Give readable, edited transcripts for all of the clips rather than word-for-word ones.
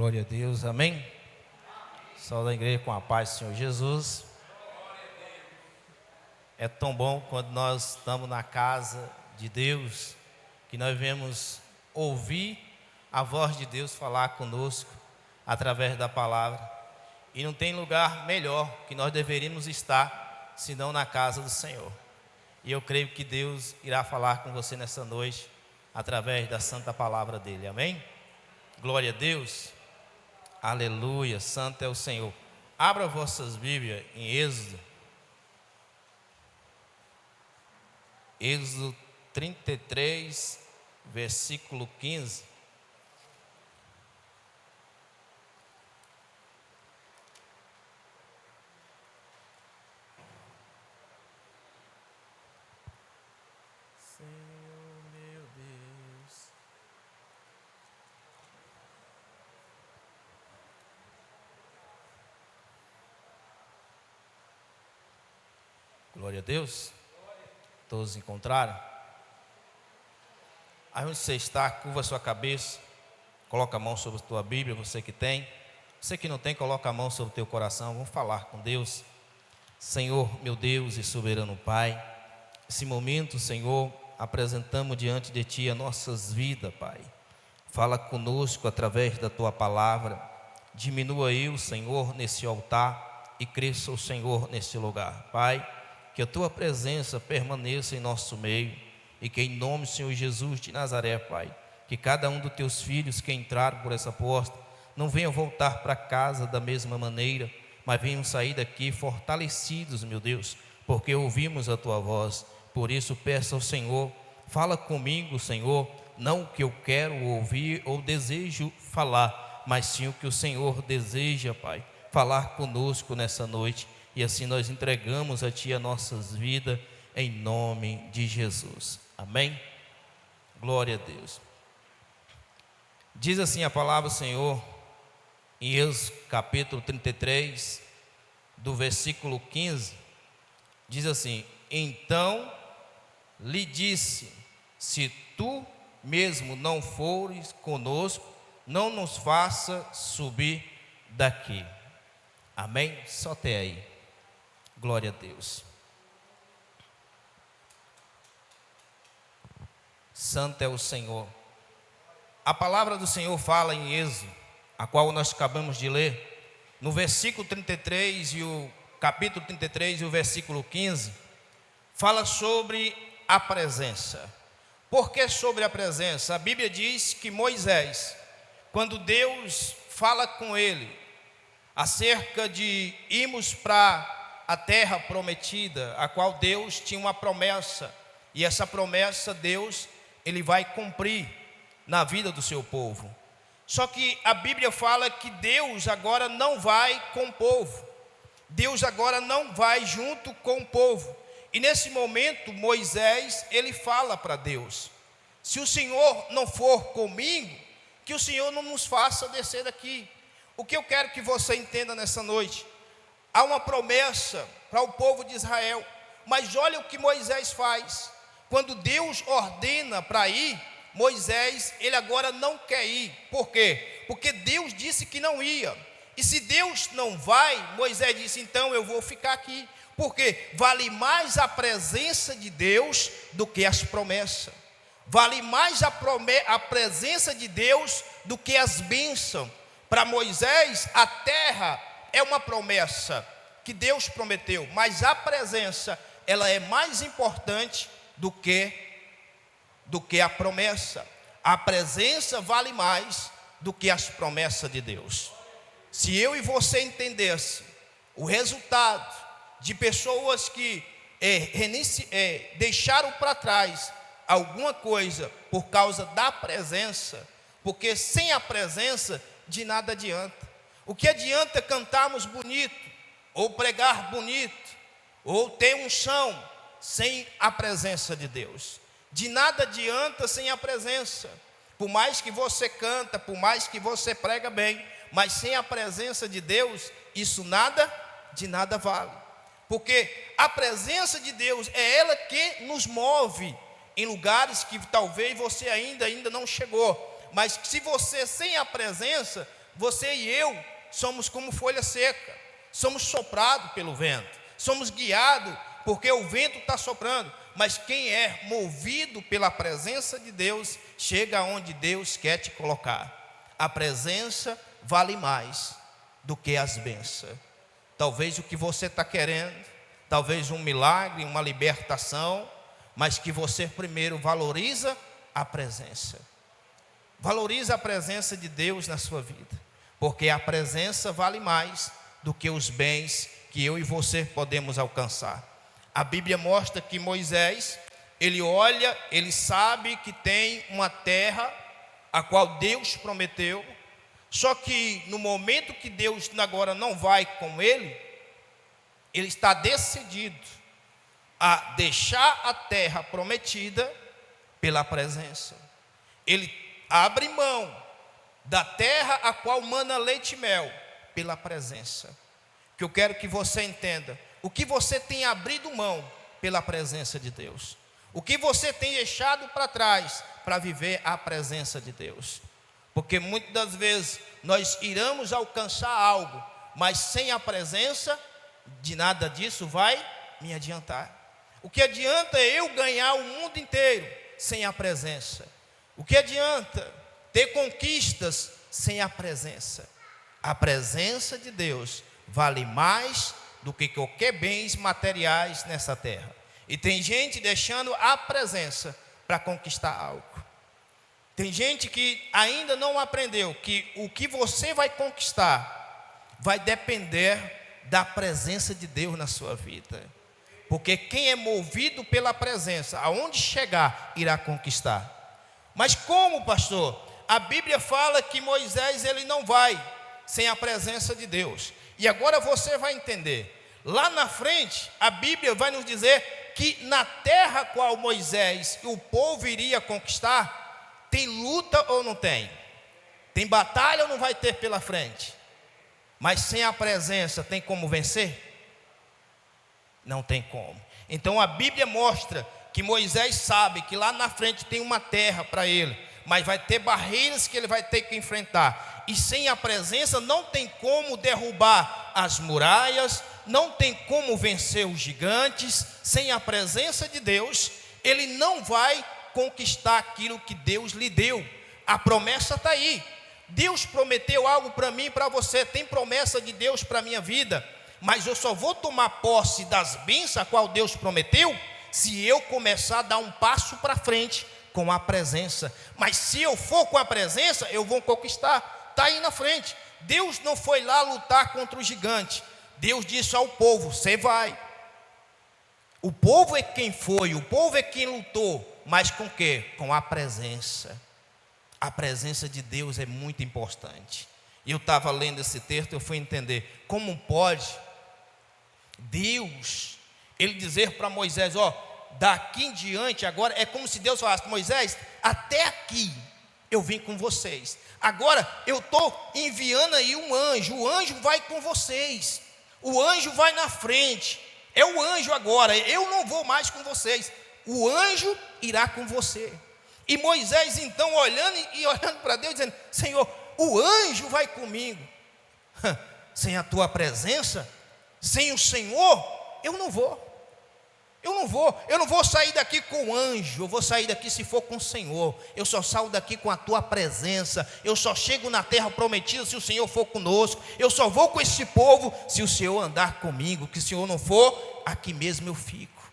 Glória a Deus, amém? Saúde a igreja com a paz do Senhor Jesus. É tão bom quando nós estamos na casa de Deus, que nós vemos ouvir a voz de Deus falar conosco através da palavra. E não tem lugar melhor que nós deveríamos estar, senão na casa do Senhor. E eu creio que Deus irá falar com você nessa noite, através da santa palavra dele, amém? Glória a Deus. Aleluia, santo é o Senhor. Abra vossas Bíblias em Êxodo 33, versículo 15. Senhor meu Deus. Glória a Deus. Todos encontraram? Aí onde você está, curva a sua cabeça, coloca a mão sobre a tua Bíblia, você que tem. Você que não tem, coloca a mão sobre o teu coração. Vamos falar com Deus. Senhor, meu Deus e soberano Pai, esse momento, Senhor, apresentamos diante de Ti as nossas vidas, Pai. Fala conosco através da Tua palavra. Diminua eu, Senhor, nesse altar e cresça o Senhor nesse lugar, Pai. Que a Tua presença permaneça em nosso meio e que em nome do Senhor Jesus de Nazaré, Pai, que cada um dos Teus filhos que entraram por essa porta não venham voltar para casa da mesma maneira, mas venham sair daqui fortalecidos, meu Deus, porque ouvimos a Tua voz. Por isso peço ao Senhor, fala comigo, Senhor, não o que eu quero ouvir ou desejo falar, mas sim o que o Senhor deseja, Pai, falar conosco nessa noite. E assim nós entregamos a Ti as nossas vidas, em nome de Jesus, amém? Glória a Deus. Diz assim a palavra do Senhor, em Êxodo capítulo 33, do versículo 15, diz assim: então lhe disse, se Tu mesmo não fores conosco, não nos faça subir daqui. Amém? Só até aí. Glória a Deus. Santo é o Senhor. A palavra do Senhor fala em Êxodo, a qual nós acabamos de ler, no versículo 33 e o capítulo 33 e o versículo 15, fala sobre a presença. Por que sobre a presença? A Bíblia diz que Moisés, quando Deus fala com ele acerca de irmos para a terra prometida, a qual Deus tinha uma promessa, e essa promessa Deus, Ele vai cumprir na vida do seu povo. Só que a Bíblia fala que Deus agora não vai com o povo, Deus agora não vai junto com o povo, e nesse momento Moisés, ele fala para Deus: se o Senhor não for comigo, que o Senhor não nos faça descer daqui. O que eu quero que você entenda nessa noite, há uma promessa para o povo de Israel, mas olha o que Moisés faz. Quando Deus ordena para ir, Moisés, ele agora não quer ir. Por quê? Porque Deus disse que não ia. E se Deus não vai, Moisés disse, então eu vou ficar aqui. Porque vale mais a presença de Deus do que as promessas. Vale mais a presença de Deus do que as bênçãos. Para Moisés, a terra é uma promessa que Deus prometeu, mas a presença, ela é mais importante do que a promessa. A presença vale mais do que as promessas de Deus. Se eu e você entendesse o resultado de pessoas que deixaram para trás alguma coisa por causa da presença, porque sem a presença de nada adianta. O que adianta cantarmos bonito, ou pregar bonito, ou ter unção, sem a presença de Deus? De nada adianta sem a presença. Por mais que você canta, por mais que você prega bem, mas sem a presença de Deus, isso de nada vale. Porque a presença de Deus é ela que nos move em lugares que talvez você ainda não chegou. Mas se você sem a presença, você e eu somos como folha seca, somos soprados pelo vento, somos guiados porque o vento está soprando. Mas quem é movido pela presença de Deus, chega onde Deus quer te colocar. A presença vale mais do que as bênçãos. Talvez o que você está querendo, talvez um milagre, uma libertação, mas que você primeiro valoriza a presença. Valoriza a presença de Deus na sua vida, porque a presença vale mais do que os bens que eu e você podemos alcançar. A Bíblia mostra que Moisés, ele olha, ele sabe que tem uma terra a qual Deus prometeu, só que no momento que Deus agora não vai com ele, ele está decidido a deixar a terra prometida pela presença. Ele abre mão da terra a qual mana leite e mel pela presença. Que eu quero que você entenda, o que você tem abrido mão pela presença de Deus, o que você tem deixado para trás para viver a presença de Deus. Porque muitas das vezes nós iremos alcançar algo, mas sem a presença, de nada disso vai me adiantar. O que adianta eu ganhar o mundo inteiro sem a presença? O que adianta ter conquistas sem a presença? A presença de Deus vale mais do que qualquer bens materiais nessa terra. E tem gente deixando a presença para conquistar algo. Tem gente que ainda não aprendeu que o que você vai conquistar vai depender da presença de Deus na sua vida. Porque quem é movido pela presença, aonde chegar, irá conquistar. Mas como, pastor? A Bíblia fala que Moisés ele não vai sem a presença de Deus. E agora você vai entender. Lá na frente, a Bíblia vai nos dizer que na terra qual Moisés e o povo iria conquistar, tem luta ou não tem? Tem batalha ou não vai ter pela frente? Mas sem a presença tem como vencer? Não tem como. Então a Bíblia mostra que Moisés sabe que lá na frente tem uma terra para ele, mas vai ter barreiras que ele vai ter que enfrentar. E sem a presença não tem como derrubar as muralhas, não tem como vencer os gigantes. Sem a presença de Deus, ele não vai conquistar aquilo que Deus lhe deu. A promessa está aí. Deus prometeu algo para mim e para você. Tem promessa de Deus para a minha vida, mas eu só vou tomar posse das bênçãos a qual Deus prometeu se eu começar a dar um passo para frente com a presença. Mas se eu for com a presença, eu vou conquistar. Está aí na frente. Deus não foi lá lutar contra o gigante. Deus disse ao povo: você vai. O povo é quem foi, o povo é quem lutou. Mas com o quê? Com a presença. A presença de Deus é muito importante. E eu estava lendo esse texto, eu fui entender como pode Deus, ele dizer para Moisés: ó, daqui em diante, agora é como se Deus falasse: Moisés, até aqui eu vim com vocês, agora eu estou enviando aí um anjo, o anjo vai com vocês, o anjo vai na frente, é o anjo agora, eu não vou mais com vocês, o anjo irá com você. E Moisés então olhando para Deus, dizendo: Senhor, o anjo vai comigo, sem a tua presença, sem o Senhor, eu não vou. Eu não vou sair daqui com o anjo, eu vou sair daqui se for com o Senhor. Eu só saio daqui com a tua presença. Eu só chego na terra prometida se o Senhor for conosco. Eu só vou com esse povo se o Senhor andar comigo. Que se o Senhor não for, aqui mesmo eu fico.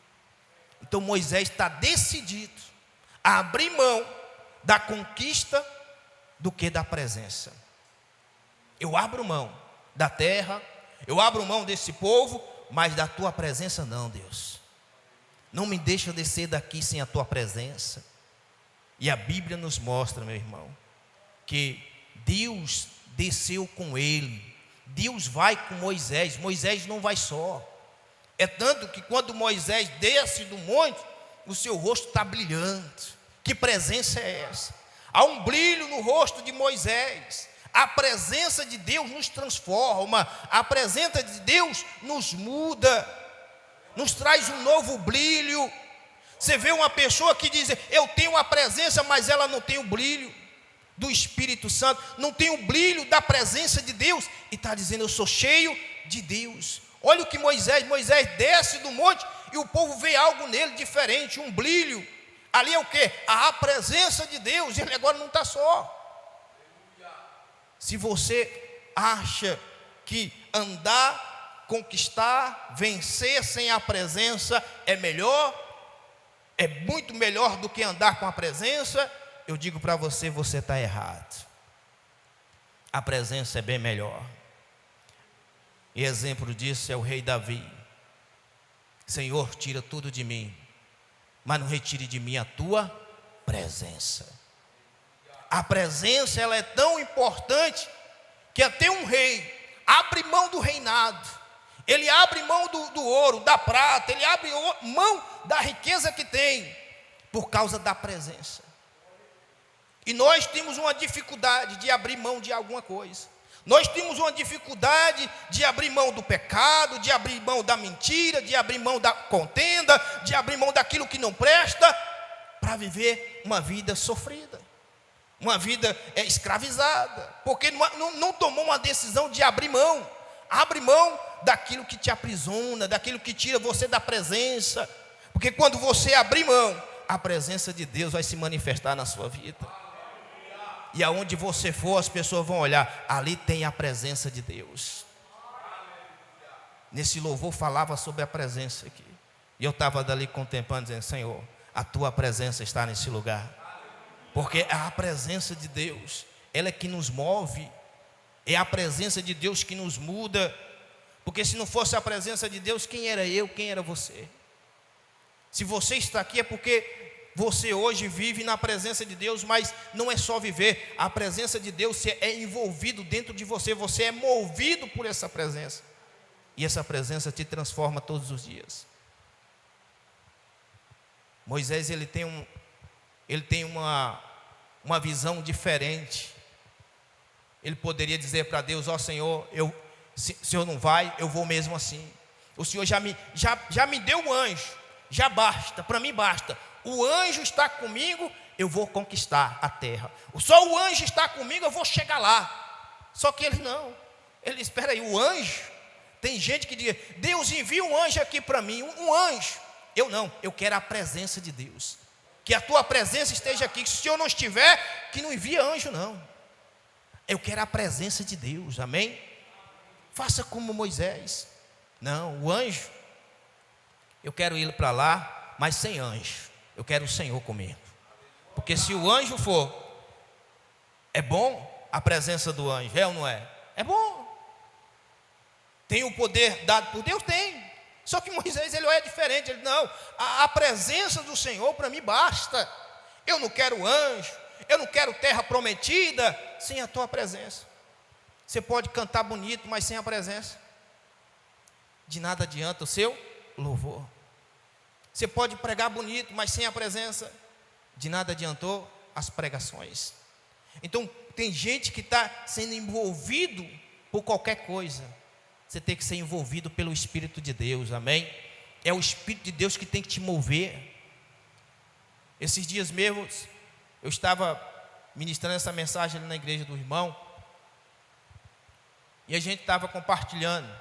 Então Moisés está decidido a abrir mão da conquista do que da presença. Eu abro mão da terra, eu abro mão desse povo, mas da tua presença não, Deus. Não me deixa descer daqui sem a tua presença. E a Bíblia nos mostra, meu irmão, que Deus desceu com ele. Deus vai com Moisés. Moisés não vai só. É tanto que quando Moisés desce do monte, o seu rosto está brilhando. Que presença é essa? Há um brilho no rosto de Moisés. A presença de Deus nos transforma. A presença de Deus nos muda, nos traz um novo brilho. Você vê uma pessoa que diz: eu tenho a presença, mas ela não tem o brilho. do Espírito Santo, não tem o brilho da presença de Deus, e está dizendo: eu sou cheio de Deus. Olha o que Moisés desce do monte, e o povo vê algo nele diferente, um brilho. Ali é o que? A presença de Deus. Ele agora não está só. Se você acha que andar, conquistar, vencer sem a presença é melhor, é muito melhor do que andar com a presença, eu digo para você, você está errado. A presença é bem melhor. E exemplo disso é o rei Davi. Senhor, tira tudo de mim, mas não retire de mim a tua presença. A presença, ela é tão importante que até um rei abre mão do reinado, ele abre mão do ouro, da prata, ele abre mão da riqueza que tem, por causa da presença. E nós temos uma dificuldade de abrir mão de alguma coisa. Nós temos uma dificuldade de abrir mão do pecado, de abrir mão da mentira, de abrir mão da contenda, de abrir mão daquilo que não presta, para viver uma vida sofrida, uma vida escravizada, porque não tomou uma decisão de abrir mão. Abre mão daquilo que te aprisiona, daquilo que tira você da presença, porque quando você abrir mão, a presença de Deus vai se manifestar na sua vida. E aonde você for, as pessoas vão olhar, ali tem a presença de Deus. Nesse louvor falava sobre a presença aqui, e eu estava dali contemplando, dizendo: Senhor, a tua presença está nesse lugar, porque é a presença de Deus, ela é que nos move, é a presença de Deus que nos muda, porque se não fosse a presença de Deus, quem era eu, quem era você? Se você está aqui é porque você hoje vive na presença de Deus, mas não é só viver, a presença de Deus é envolvido dentro de você, você é movido por essa presença, e essa presença te transforma todos os dias. Moisés, ele tem uma visão diferente. Ele poderia dizer para Deus: ó Senhor, se o Senhor não vai, eu vou mesmo assim. O Senhor já me deu um anjo, já basta, para mim basta. O anjo está comigo, eu vou conquistar a terra. Só o anjo está comigo, eu vou chegar lá. Só que ele não. Ele espera aí, o anjo. Tem gente que diz: Deus envia um anjo aqui para mim, um anjo. Eu não, eu quero a presença de Deus. Que a tua presença esteja aqui. Se o Senhor não estiver, que não envia anjo não. Eu quero a presença de Deus, amém? Faça como Moisés. Não, o anjo, eu quero ir para lá, mas sem anjo. Eu quero o Senhor comigo. Porque se o anjo for, é bom a presença do anjo, é ou não é? É bom. Tem o poder dado por Deus? Tem. Só que Moisés, ele olha diferente. Ele: não, a presença do Senhor para mim basta. Eu não quero anjo, eu não quero terra prometida sem a tua presença. Você pode cantar bonito, mas sem a presença, de nada adianta o seu louvor. Você pode pregar bonito, mas sem a presença, de nada adiantou as pregações. Então, tem gente que está sendo envolvido por qualquer coisa. Você tem que ser envolvido pelo Espírito de Deus, amém? É o Espírito de Deus que tem que te mover. Esses dias mesmos, eu estava ministrando essa mensagem ali na igreja do irmão, e a gente estava compartilhando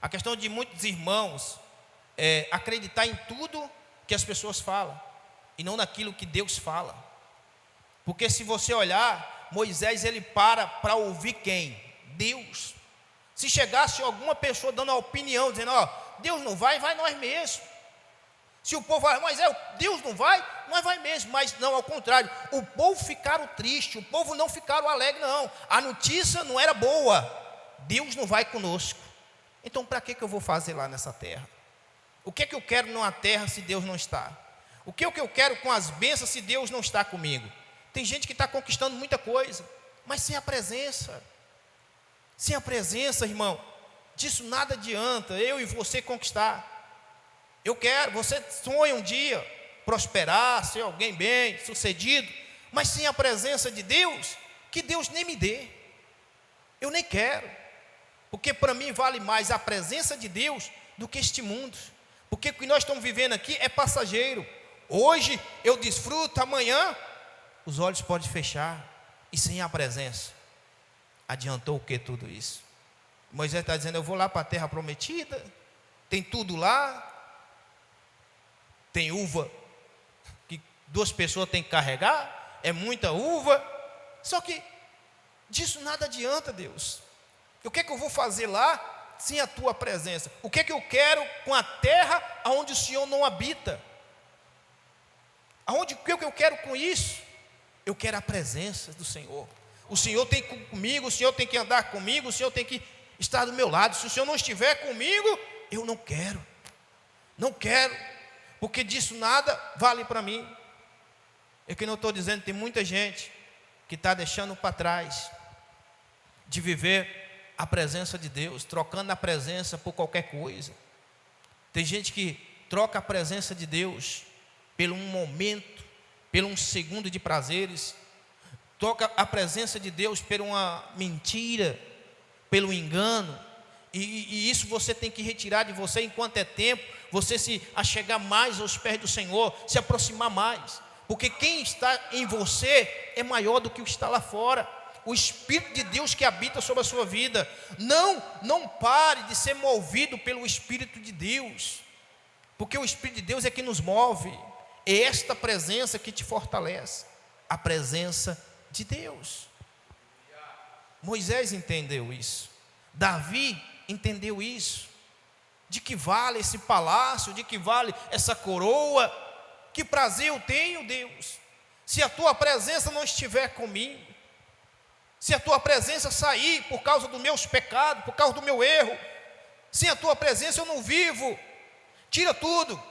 a questão de muitos irmãos acreditar em tudo que as pessoas falam, e não naquilo que Deus fala. Porque se você olhar, Moisés, ele para ouvir quem? Deus. Se chegasse alguma pessoa dando a opinião, dizendo: ó, Deus não vai, vai nós mesmos. Se o povo vai: mas Deus não vai, nós vai mesmo. Mas não, ao contrário, o povo ficaram triste, o povo não ficaram alegre, não. A notícia não era boa. Deus não vai conosco. Então para que eu vou fazer lá nessa terra? O que eu quero numa terra se Deus não está? O que eu quero com as bênçãos se Deus não está comigo? Tem gente que está conquistando muita coisa, mas sem a presença. Sem a presença, irmão, disso nada adianta eu e você conquistar. Eu quero, você sonha um dia prosperar, ser alguém bem sucedido, mas sem a presença de Deus, que Deus nem me dê. Eu nem quero, porque para mim vale mais a presença de Deus do que este mundo. Porque o que nós estamos vivendo aqui é passageiro. Hoje eu desfruto, amanhã os olhos podem fechar. E sem a presença, adiantou o que tudo isso? Moisés está dizendo, eu vou lá para a terra prometida, tem tudo lá, tem uva que 2 pessoas têm que carregar, é muita uva, só que disso nada adianta, Deus. O que é que eu vou fazer lá sem a tua presença? O que é que eu quero com a terra onde o Senhor não habita? O que é que eu quero com isso? Eu quero a presença do Senhor. O Senhor tem que ir comigo, o Senhor tem que andar comigo, o Senhor tem que estar do meu lado. Se o Senhor não estiver comigo, eu não quero. Não quero, porque disso nada vale para mim. É que não estou dizendo, tem muita gente que está deixando para trás de viver a presença de Deus, trocando a presença por qualquer coisa. Tem gente que troca a presença de Deus pelo um momento, pelo um segundo de prazeres, troca a presença de Deus por uma mentira, pelo engano, e isso você tem que retirar de você enquanto é tempo, você se achegar mais aos pés do Senhor, se aproximar mais, porque quem está em você é maior do que o que está lá fora. O Espírito de Deus que habita sobre a sua vida. Não pare de ser movido pelo Espírito de Deus, porque o Espírito de Deus é que nos move. É esta presença que te fortalece, a presença de Deus. Moisés entendeu isso, Davi entendeu isso. De que vale esse palácio, de que vale essa coroa? Que prazer eu tenho, Deus, se a tua presença não estiver comigo, se a tua presença sair por causa dos meus pecados, por causa do meu erro, sem a tua presença eu não vivo. Tira tudo.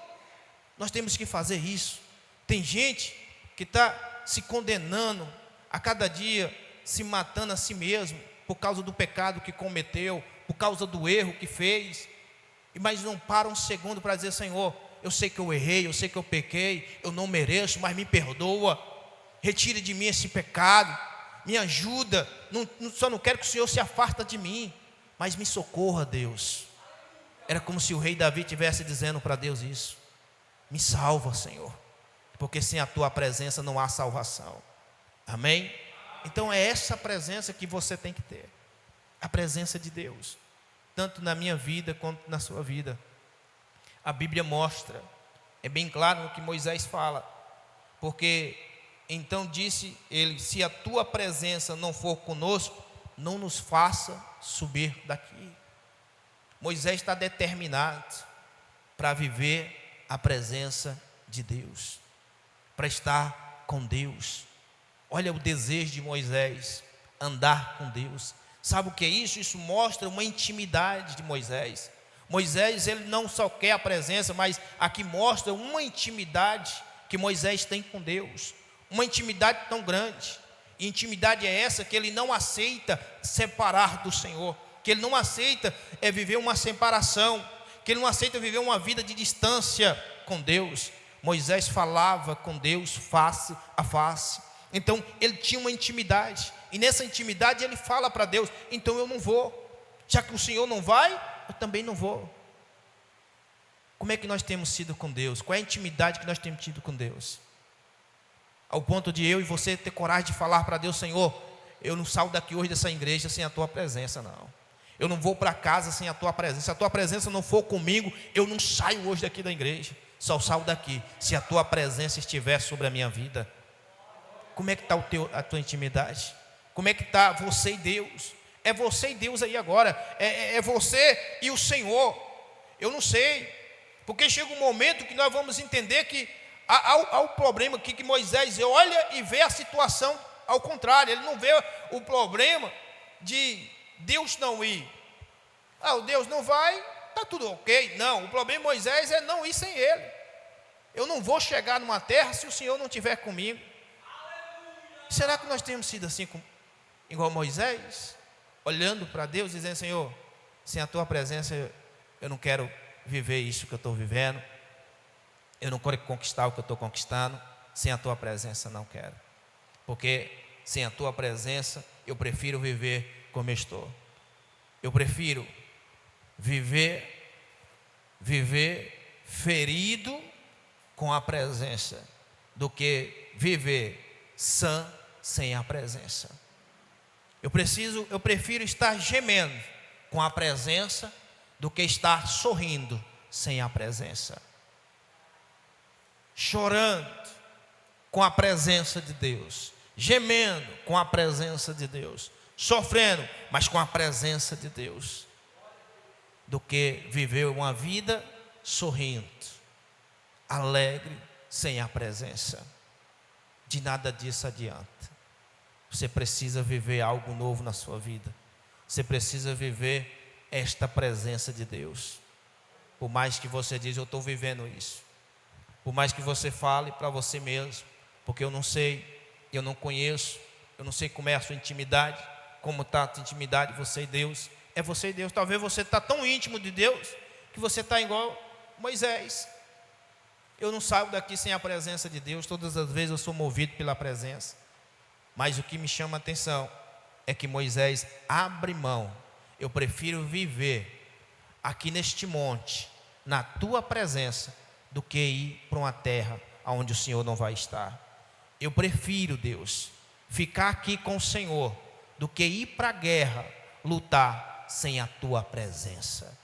Nós temos que fazer isso. Tem gente que está se condenando a cada dia, se matando a si mesmo, por causa do pecado que cometeu, por causa do erro que fez, mas não para um segundo para dizer, Senhor, eu sei que eu errei, eu sei que eu pequei, eu não mereço, mas me perdoa, retire de mim esse pecado, me ajuda, só não quero que o Senhor se afasta de mim, mas me socorra, Deus. Era como se o rei Davi estivesse dizendo para Deus isso: me salva, Senhor, porque sem a tua presença não há salvação. Amém? Então é essa presença que você tem que ter, a presença de Deus, tanto na minha vida quanto na sua vida. A Bíblia mostra, é bem claro no que Moisés fala, porque então disse ele, se a tua presença não for conosco, não nos faça subir daqui. Moisés está determinado para viver a presença de Deus, para estar com Deus. Olha o desejo de Moisés, andar com Deus. Sabe o que é isso? Isso mostra uma intimidade de Moisés. Moisés, ele não só quer a presença, mas aqui mostra uma intimidade que Moisés tem com Deus. Uma intimidade tão grande. E intimidade é essa que ele não aceita separar do Senhor, que ele não aceita viver uma separação, que ele não aceita viver uma vida de distância com Deus. Moisés falava com Deus face a face. Então ele tinha uma intimidade, e nessa intimidade ele fala para Deus: então eu não vou, já que o Senhor não vai, eu também não vou. Como é que nós temos sido com Deus? Qual é a intimidade que nós temos tido com Deus? Ao ponto de eu e você ter coragem de falar para Deus: Senhor, eu não saio daqui hoje dessa igreja sem a tua presença, não. Eu não vou para casa sem a tua presença. Se a tua presença não for comigo, eu não saio hoje daqui da igreja. Só saio daqui se a tua presença estiver sobre a minha vida. Como é que está a tua intimidade? Como é que está você e Deus? É você e Deus aí agora. É você e o Senhor. Eu não sei, porque chega um momento que nós vamos entender que há o problema aqui, que Moisés olha e vê a situação ao contrário. Ele não vê o problema de Deus não ir. O Deus não vai, está tudo ok. Não, o problema de Moisés é não ir sem ele. Eu não vou chegar numa terra se o Senhor não estiver comigo. Será que nós temos sido assim, igual Moisés? Olhando para Deus, dizendo: Senhor, sem a tua presença eu não quero viver isso que eu estou vivendo, eu não quero conquistar o que eu estou conquistando, sem a tua presença não quero, porque sem a tua presença eu prefiro viver como eu estou. Eu prefiro viver ferido com a presença do que viver sã sem a presença. Eu prefiro estar gemendo com a presença do que estar sorrindo sem a presença. Chorando com a presença de Deus, gemendo com a presença de Deus, sofrendo, mas com a presença de Deus, do que viver uma vida sorrindo, alegre, sem a presença. De nada disso adianta. Você precisa viver algo novo na sua vida. Você precisa viver esta presença de Deus. Por mais que você diz, eu estou vivendo isso. Por mais que você fale para você mesmo, porque eu não sei, eu não conheço, eu não sei como é a sua intimidade, como está a tua intimidade, você e Deus. É você e Deus. Talvez você está tão íntimo de Deus, que você está igual Moisés. Eu não saio daqui sem a presença de Deus. Todas as vezes eu sou movido pela presença. Mas o que me chama a atenção é que Moisés abre mão. Eu prefiro viver aqui neste monte, na tua presença, do que ir para uma terra onde o Senhor não vai estar. Eu prefiro, Deus, ficar aqui com o Senhor, do que ir para a guerra, lutar sem a tua presença.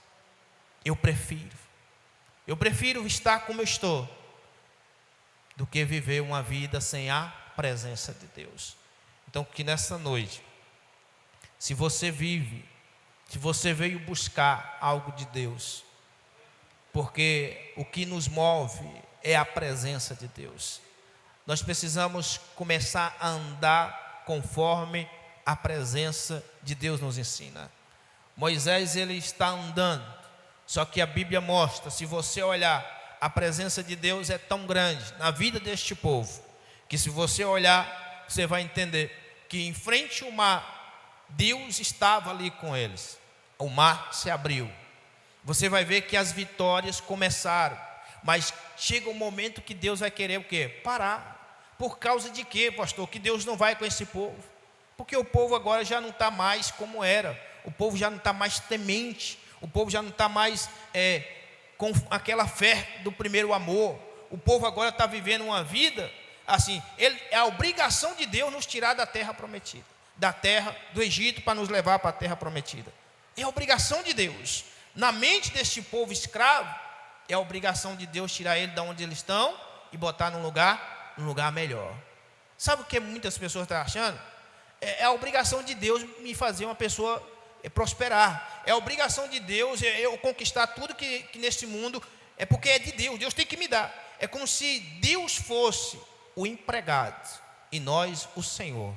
Eu prefiro estar como eu estou, do que viver uma vida sem a presença de Deus. Então, que nessa noite, se você veio buscar algo de Deus, porque o que nos move é a presença de Deus. Nós precisamos começar a andar conforme a presença de Deus nos ensina. Moisés, ele está andando, só que a Bíblia mostra, se você olhar, a presença de Deus é tão grande na vida deste povo, que se você olhar, você vai entender que em frente ao mar, Deus estava ali com eles. O mar se abriu. Você vai ver que as vitórias começaram, mas chega um momento que Deus vai querer o quê? Parar. Por causa de quê, pastor? Que Deus não vai com esse povo? Porque o povo agora já não está mais como era. O povo já não está mais temente. O povo já não está mais com aquela fé do primeiro amor. O povo agora está vivendo uma vida assim. É a obrigação de Deus nos tirar da terra prometida, da terra do Egito, para nos levar para a terra prometida. É a obrigação de Deus. Na mente deste povo escravo, é a obrigação de Deus tirar ele de onde eles estão e botar num lugar melhor. Sabe o que muitas pessoas estão achando? É a obrigação de Deus me fazer uma pessoa prosperar. É a obrigação de Deus eu conquistar tudo que neste mundo, é porque é de Deus. Deus tem que me dar. É como se Deus fosse o empregado e nós o Senhor.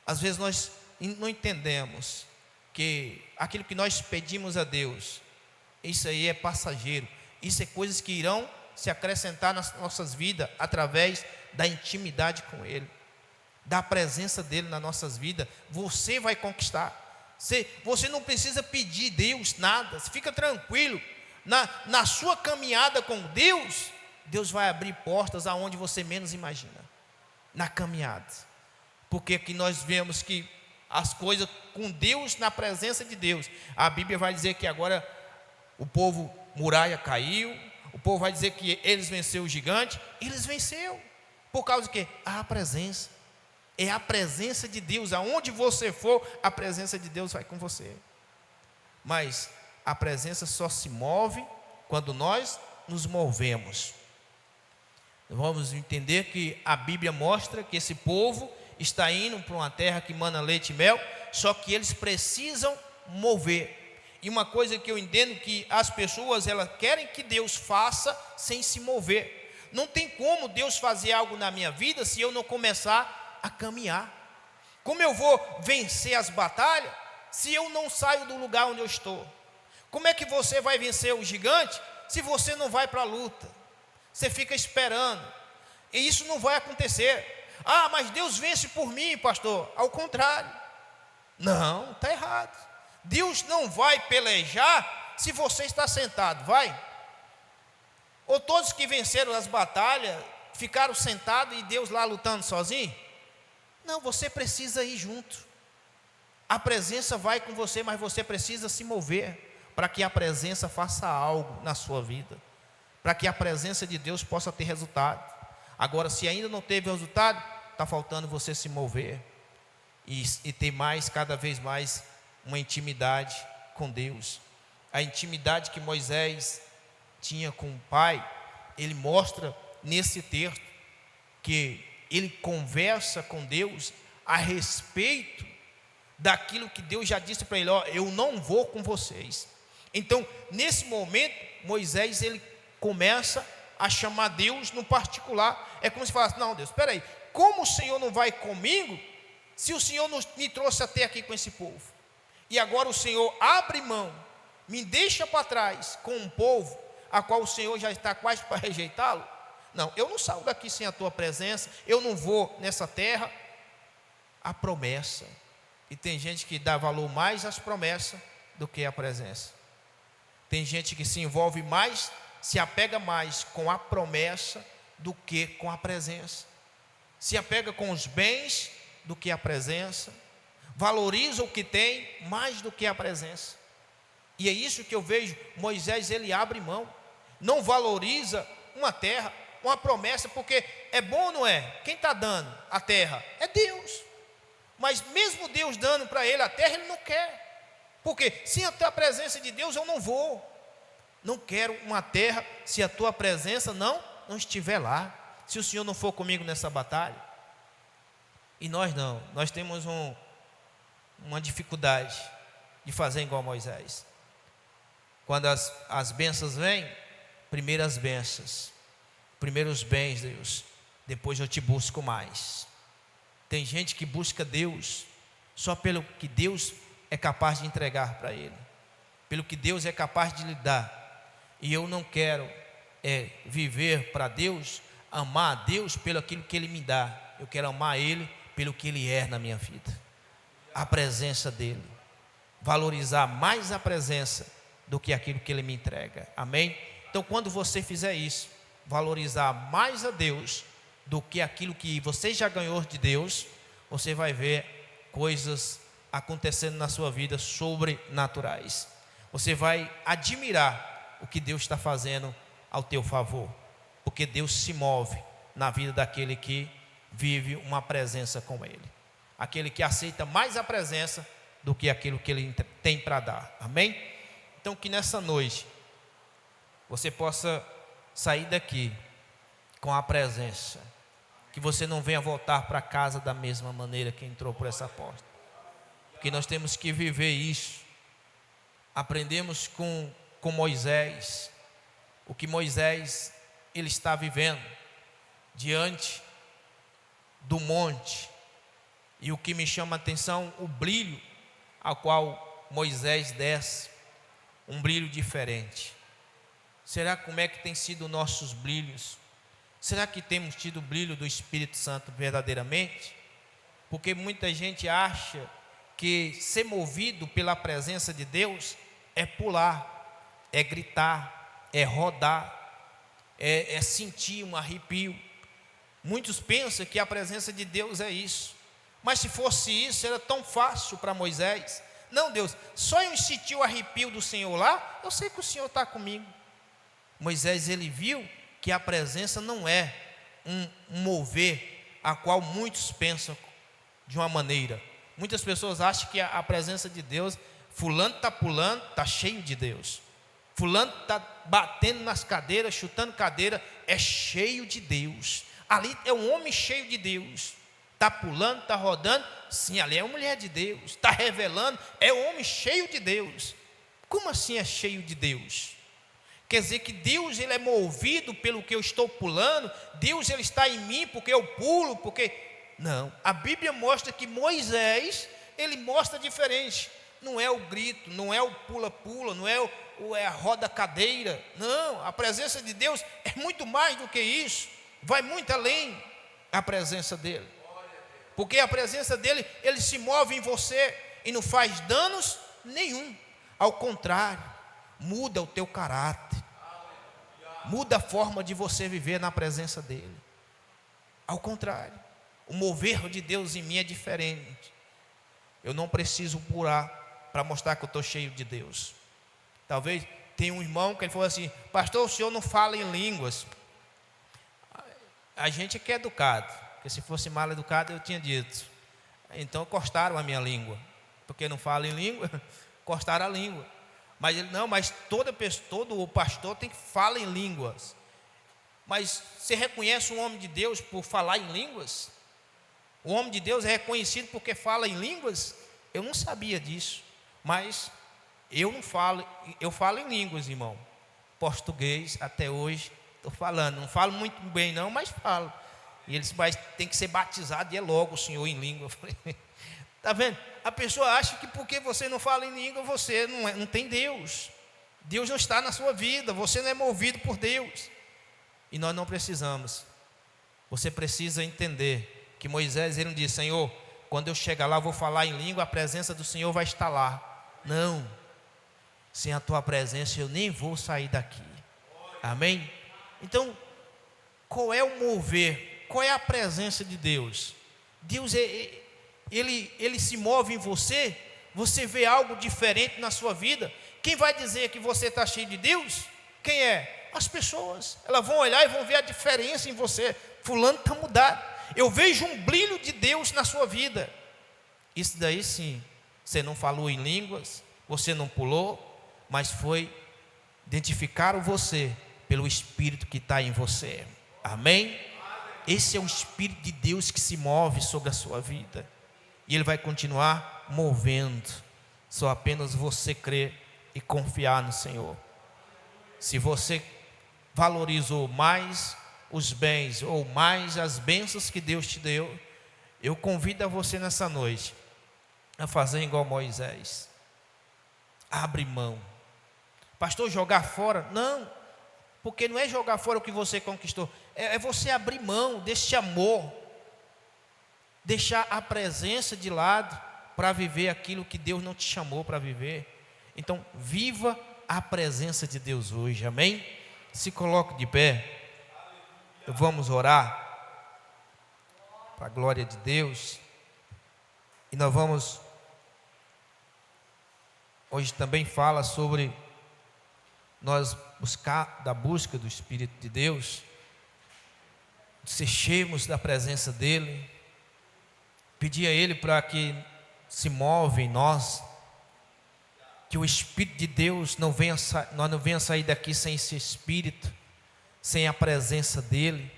Às vezes nós não entendemos que aquilo que nós pedimos a Deus, isso aí é passageiro. Isso é coisas que irão se acrescentar nas nossas vidas através da intimidade com Ele, da presença dEle nas nossas vidas. Você vai conquistar. Você não precisa pedir a Deus nada. Você fica tranquilo. Na sua caminhada com Deus, Deus vai abrir portas aonde você menos imagina. Na caminhada. Porque aqui nós vemos que as coisas com Deus, na presença de Deus. A Bíblia vai dizer que agora o povo muralha caiu. O povo vai dizer que eles venceram o gigante. Eles venceram. Por causa de quê? A presença. É a presença de Deus. Aonde você for, a presença de Deus vai com você. Mas a presença só se move quando nós nos movemos. Vamos entender que a Bíblia mostra que esse povo está indo para uma terra que mana leite e mel, só que eles precisam mover. E uma coisa que eu entendo, que as pessoas elas querem que Deus faça sem se mover. Não tem como Deus fazer algo na minha vida se eu não começar a caminhar. Como eu vou vencer as batalhas se eu não saio do lugar onde eu estou? Como é que você vai vencer o gigante se você não vai para a luta? Você fica esperando, e isso não vai acontecer. Ah, mas Deus vence por mim, pastor. Ao contrário. Não, está errado. Deus não vai pelejar se você está sentado, vai? Ou todos que venceram as batalhas ficaram sentados e Deus lá lutando sozinho? Não, você precisa ir junto. A presença vai com você, mas você precisa se mover para que a presença faça algo na sua vida, para que a presença de Deus possa ter resultado. Agora, se ainda não teve resultado, está faltando você se mover e ter cada vez mais, uma intimidade com Deus. A intimidade que Moisés tinha com o Pai, ele mostra nesse texto que ele conversa com Deus a respeito daquilo que Deus já disse para ele: ó, eu não vou com vocês. Então, nesse momento, Moisés, ele começa a chamar Deus no particular. É como se falasse: não, Deus, espera aí, como o Senhor não vai comigo, se o Senhor me trouxe até aqui com esse povo, e agora o Senhor abre mão, me deixa para trás com um povo a qual o Senhor já está quase para rejeitá-lo? Não, eu não saio daqui sem a tua presença, eu não vou nessa terra. A promessa, e tem gente que dá valor mais às promessas do que à presença. Tem gente que se envolve mais, se apega mais com a promessa do que com a presença. Se apega com os bens do que a presença. Valoriza o que tem mais do que a presença. E é isso que eu vejo. Moisés, ele abre mão. Não valoriza uma terra, uma promessa, porque é bom ou não é? Quem está dando a terra? É Deus. Mas mesmo Deus dando para ele a terra, ele não quer. Porque sem a tua presença de Deus eu não vou. Não quero uma terra se a tua presença não estiver lá. Se o Senhor não for comigo nessa batalha. E nós não. Nós temos uma dificuldade de fazer igual Moisés. Quando as bênçãos vêm, primeiro as bênçãos, primeiro os bens, Deus, depois eu te busco mais. Tem gente que busca Deus só pelo que Deus é capaz de entregar para ele, pelo que Deus é capaz de lhe dar. E eu não quero viver para Deus, amar a Deus pelo aquilo que Ele me dá. Eu quero amar Ele pelo que Ele é na minha vida, a presença dEle, valorizar mais a presença do que aquilo que Ele me entrega. Amém? Então, quando você fizer isso, valorizar mais a Deus do que aquilo que você já ganhou de Deus, você vai ver coisas acontecendo na sua vida sobrenaturais. Você vai admirar o que Deus está fazendo ao teu favor, porque Deus se move na vida daquele que vive uma presença com Ele, aquele que aceita mais a presença do que aquilo que Ele tem para dar. Amém? Então, que nessa noite você possa sair daqui com a presença, que você não venha voltar para casa da mesma maneira que entrou por essa porta, porque nós temos que viver isso. Aprendemos com Moisés, o que Moisés ele está vivendo diante do monte, e o que me chama a atenção, o brilho ao qual Moisés desce, um brilho diferente. Será como é que tem sido nossos brilhos? Será que temos tido o brilho do Espírito Santo verdadeiramente? Porque muita gente acha que ser movido pela presença de Deus é pular, é gritar, é rodar, é sentir um arrepio. Muitos pensam que a presença de Deus é isso. Mas se fosse isso, era tão fácil para Moisés. Não, Deus, só eu sentir o arrepio do Senhor lá, eu sei que o Senhor está comigo. Moisés, ele viu que a presença não é um mover a qual muitos pensam de uma maneira. Muitas pessoas acham que a presença de Deus, fulano está pulando, está cheio de Deus. Fulano está batendo nas cadeiras, chutando cadeira, é cheio de Deus. Ali é um homem cheio de Deus. Está pulando, está rodando, sim, ali é uma mulher de Deus. Está revelando, é um homem cheio de Deus. Como assim é cheio de Deus? Quer dizer que Deus ele é movido pelo que eu estou pulando, Deus ele está em mim porque eu pulo, porque... Não, a Bíblia mostra que Moisés, ele mostra diferente. Não é o grito, não é o pula-pula, não é a roda-cadeira. Não, a presença de Deus é muito mais do que isso. Vai muito além a presença dele. Porque a presença dele, ele se move em você e não faz danos nenhum. Ao contrário, muda o teu caráter. Muda a forma de você viver na presença dele. Ao contrário, o mover de Deus em mim é diferente. Eu não preciso pular para mostrar que eu estou cheio de Deus. Talvez tenha um irmão que ele falou assim: pastor, o senhor não fala em línguas. A gente é que é educado. porque se fosse mal educado eu tinha dito. Então cortaram a minha língua, porque não falo em língua, cortaram a língua. Mas ele, não, mas todo pastor tem que falar em línguas. Mas você reconhece um homem de Deus por falar em línguas? O homem de Deus é reconhecido porque fala em línguas? Eu não sabia disso, mas eu não falo, eu falo em línguas, irmão. Português até hoje estou falando, não falo muito bem não, mas falo. E ele disse, mas tem que ser batizado e é logo o senhor em língua. Eu falei, está vendo? A pessoa acha que porque você não fala em língua, você não tem Deus. Deus não está na sua vida, você não é movido por Deus. E nós não precisamos. Você precisa entender que Moisés, ele não disse, Senhor, quando eu chegar lá, eu vou falar em língua, a presença do Senhor vai estar lá. Não, sem a tua presença eu nem vou sair daqui. Amém? Então, qual é o mover? Qual é a presença de Deus? Deus, ele se move em você, você vê algo diferente na sua vida. Quem vai dizer que você está cheio de Deus? Quem é? As pessoas, elas vão olhar e vão ver a diferença em você. Fulano está mudado. Eu vejo um brilho de Deus na sua vida. Isso daí sim, você não falou em línguas, você não pulou, mas foi identificaram você pelo Espírito que está em você. Amém? Esse é o Espírito de Deus que se move sobre a sua vida. E Ele vai continuar movendo. Só apenas você crer e confiar no Senhor. Se você valorizou mais os bens ou mais as bênçãos que Deus te deu, eu convido a você nessa noite a fazer igual Moisés. Abre mão. Pastor, jogar fora? Não, porque não é jogar fora o que você conquistou, é você abrir mão desse amor, deixar a presença de lado para viver aquilo que Deus não te chamou para viver. Então viva a presença de Deus hoje, amém? Se coloque de pé, vamos orar para a glória de Deus. E nós vamos, hoje também fala sobre nós da busca do Espírito de Deus, ser cheios da presença dEle, pedir a Ele para que se move em nós, que o Espírito de Deus nós não venha sair daqui sem esse Espírito, sem a presença dEle,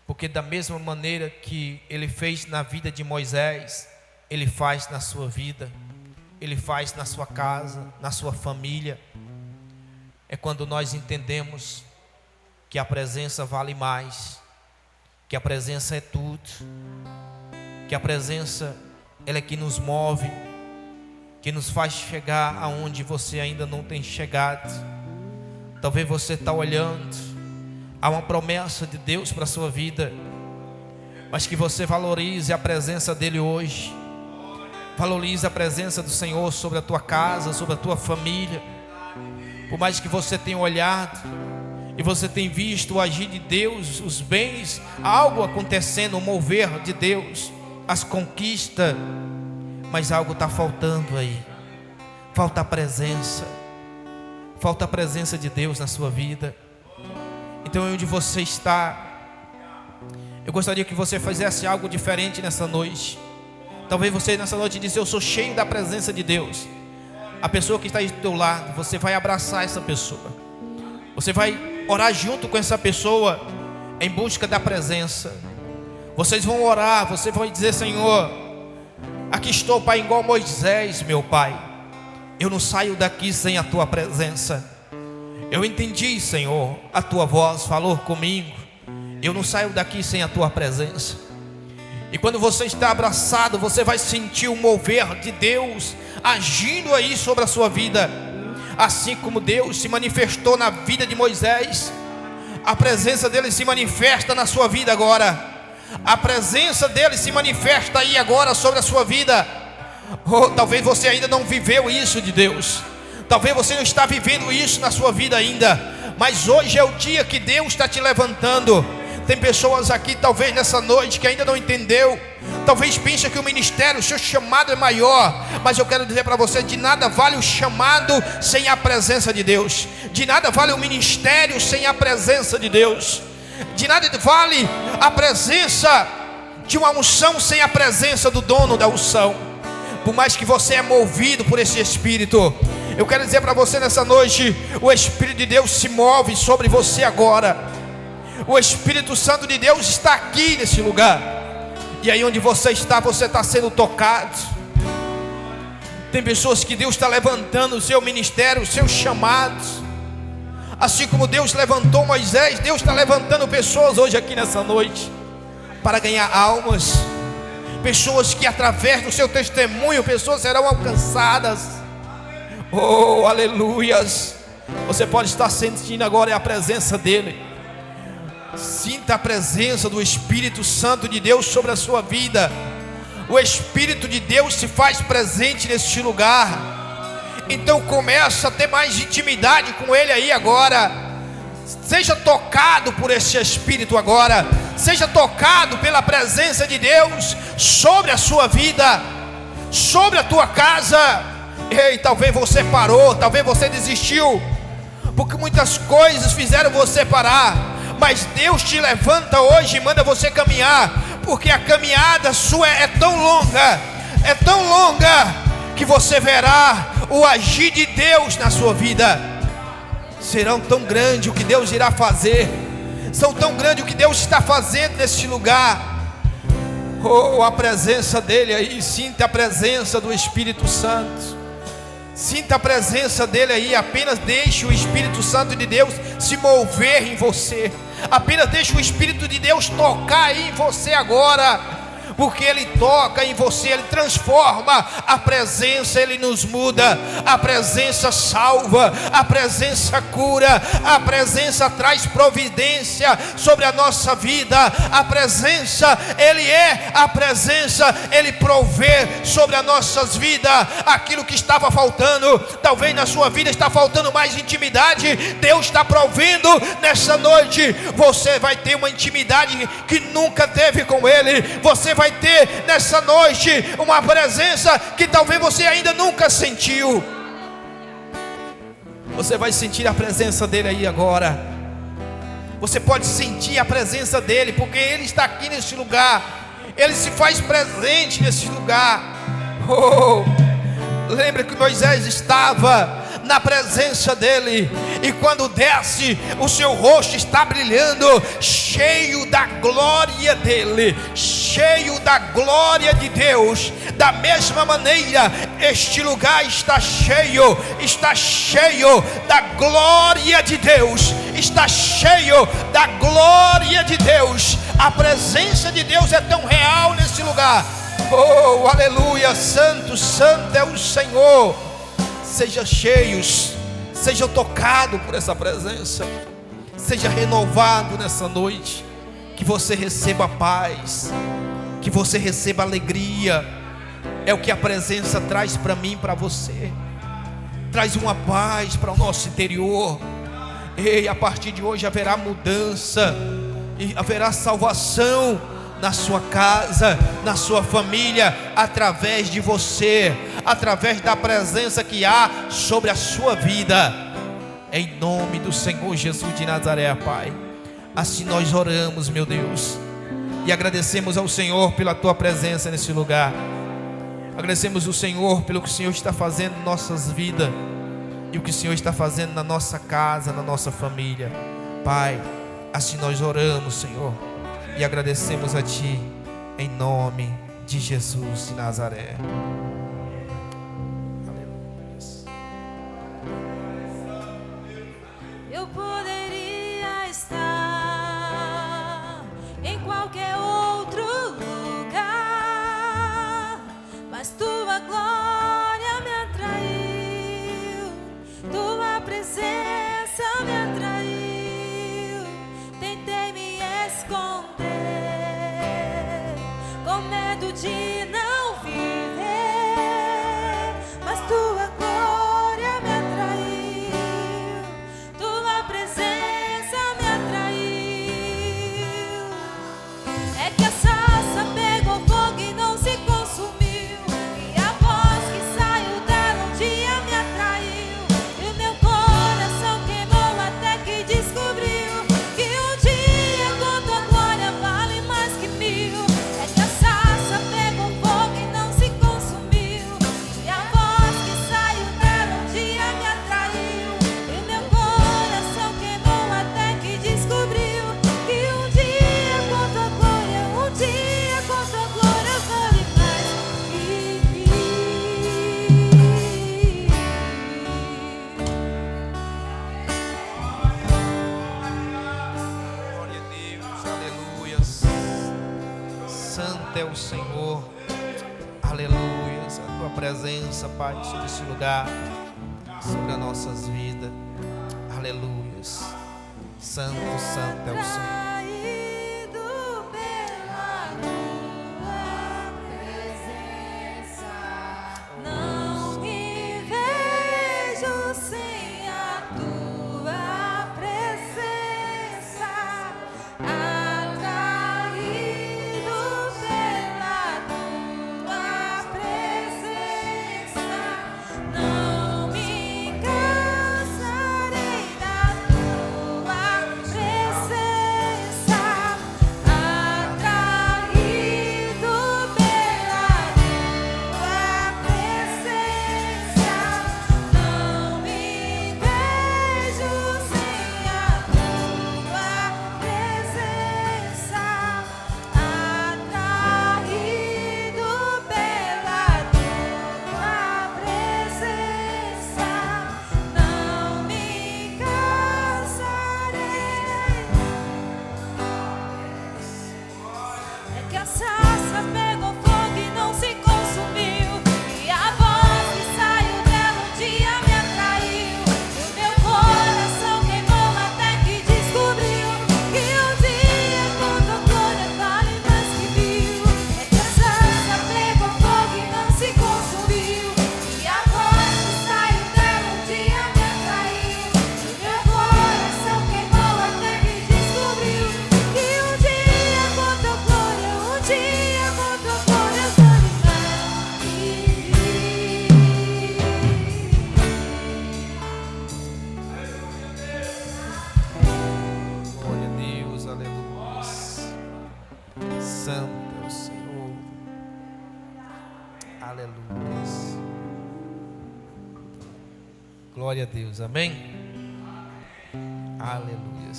porque da mesma maneira que Ele fez na vida de Moisés, Ele faz na sua vida, Ele faz na sua casa, na sua família. É quando nós entendemos que a presença vale mais, que a presença é tudo, que a presença ela é que nos move, que nos faz chegar aonde você ainda não tem chegado. Talvez você está olhando, há uma promessa de Deus para a sua vida, mas que você valorize a presença dEle hoje. Valorize a presença do Senhor sobre a tua casa, sobre a tua família. Por mais que você tenha olhado e você tenha visto o agir de Deus, os bens, algo acontecendo, o mover de Deus, as conquistas, mas algo está faltando aí. Falta a presença de Deus na sua vida. Então, onde você está, eu gostaria que você fizesse algo diferente nessa noite. Talvez você nessa noite diz, eu sou cheio da presença de Deus. A pessoa que está aí do teu lado, você vai abraçar essa pessoa, você vai orar junto com essa pessoa em busca da presença. Vocês vão orar, você vai dizer, Senhor, aqui estou, Pai, igual Moisés, meu Pai. Eu não saio daqui sem a tua presença. Eu entendi, Senhor, a tua voz falou comigo. Eu não saio daqui sem a tua presença. E quando você está abraçado, você vai sentir o mover de Deus agindo aí sobre a sua vida. Assim como Deus se manifestou na vida de Moisés, a presença dele se manifesta na sua vida agora. A presença dele se manifesta aí agora sobre a sua vida. Talvez você ainda não viveu isso de Deus, talvez você não está vivendo isso na sua vida ainda, mas hoje é o dia que Deus está te levantando. Tem pessoas aqui, talvez nessa noite, que ainda não entendeu, talvez pensa que o ministério, o seu chamado é maior, mas eu quero dizer para você, de nada vale o chamado sem a presença de Deus, de nada vale o ministério sem a presença de Deus. De nada vale a presença de uma unção sem a presença do dono da unção. Por mais que você é movido por esse Espírito, eu quero dizer para você nessa noite, o Espírito de Deus se move sobre você agora. O Espírito Santo de Deus está aqui nesse lugar. E aí onde você está sendo tocado. Tem pessoas que Deus está levantando o seu ministério, os seus chamados. Assim como Deus levantou Moisés, Deus está levantando pessoas hoje aqui nessa noite para ganhar almas. Pessoas que através do seu testemunho, pessoas serão alcançadas. Oh, aleluias. Você pode estar sentindo agora a presença dele. Sinta a presença do Espírito Santo de Deus sobre a sua vida. O Espírito de Deus se faz presente neste lugar. Então começa a ter mais intimidade com ele aí agora. Seja tocado por esse Espírito agora. Seja tocado pela presença de Deus sobre a sua vida, sobre a tua casa. Ei, talvez você parou, talvez você desistiu, porque muitas coisas fizeram você parar. Mas Deus te levanta hoje e manda você caminhar, porque a caminhada sua é tão longa, que você verá o agir de Deus na sua vida. Serão tão grande o que Deus irá fazer, são tão grande o que Deus está fazendo neste lugar. Oh, a presença dele aí, sinta a presença do Espírito Santo. Sinta a presença dele aí. Apenas deixe o Espírito Santo de Deus se mover em você. Apenas deixe o Espírito de Deus tocar aí em você agora. Porque ele toca em você, ele transforma. A presença, ele nos muda. A presença salva, a presença cura, a presença traz providência sobre a nossa vida. A presença, ele é a presença, ele provê sobre as nossas vidas aquilo que estava faltando. Talvez na sua vida está faltando mais intimidade. Deus está provendo nessa noite. Você vai ter uma intimidade que nunca teve com ele. Você vai ter nessa noite uma presença que talvez você ainda nunca sentiu. Você vai sentir a presença dele aí agora. Você pode sentir a presença dele, porque ele está aqui nesse lugar. Ele se faz presente nesse lugar. Oh, lembra que Moisés estava na presença dele, e quando desce, o seu rosto está brilhando, cheio da glória dele, cheio da glória de Deus. Da mesma maneira, este lugar está cheio da glória de Deus, está cheio da glória de Deus. A presença de Deus é tão real nesse lugar. Oh, aleluia, santo, santo é o Senhor. Seja cheios, seja tocado por essa presença, seja renovado nessa noite. Que você receba paz, que você receba alegria. É o que a presença traz para mim, para você. Traz uma paz para o nosso interior. E a partir de hoje haverá mudança, e haverá salvação na sua casa, na sua família, através de você, através da presença que há sobre a sua vida. Em nome do Senhor Jesus de Nazaré, Pai. Assim nós oramos, meu Deus, e agradecemos ao Senhor pela tua presença nesse lugar. Agradecemos ao Senhor pelo que o Senhor está fazendo em nossas vidas, e o que o Senhor está fazendo na nossa casa, na nossa família. Pai, assim nós oramos, Senhor, e agradecemos a Ti, em nome de Jesus de Nazaré. Eu poderia estar em qualquer outro lugar, mas Tua glória me atraiu, Tua presença me atraiu. Tentei me esconder, com medo de não viver, mas Tua glória me atraiu, Tua presença me atraiu. É que a sarça pegou fogo e não se consumiu, e a voz que saiu dela um dia me atraiu, e o meu coração queimou até que descobriu que um dia Santo é o Senhor. Aleluia. A tua presença, Pai, sobre esse lugar, sobre as nossas vidas. Aleluia. Santo, santo é o Senhor. Glória a Deus, amém? Aleluia.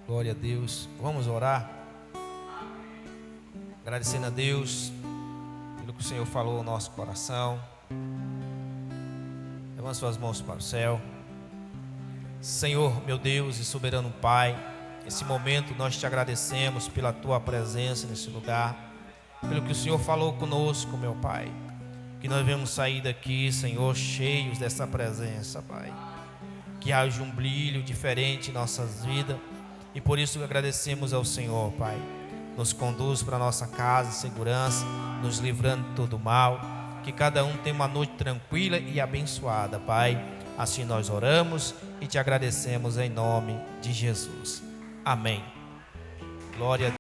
Glória a Deus. Vamos orar. Agradecendo a Deus pelo que o Senhor falou ao nosso coração. Levante suas mãos para o céu. Senhor, meu Deus e soberano Pai, nesse momento nós te agradecemos pela tua presença nesse lugar, pelo que o Senhor falou conosco, meu Pai. Que nós venhamos sair daqui, Senhor, cheios dessa presença, Pai. Que haja um brilho diferente em nossas vidas. E por isso agradecemos ao Senhor, Pai. Nos conduz para a nossa casa em segurança, nos livrando de todo mal. Que cada um tenha uma noite tranquila e abençoada, Pai. Assim nós oramos e te agradecemos em nome de Jesus. Amém. Glória a Deus.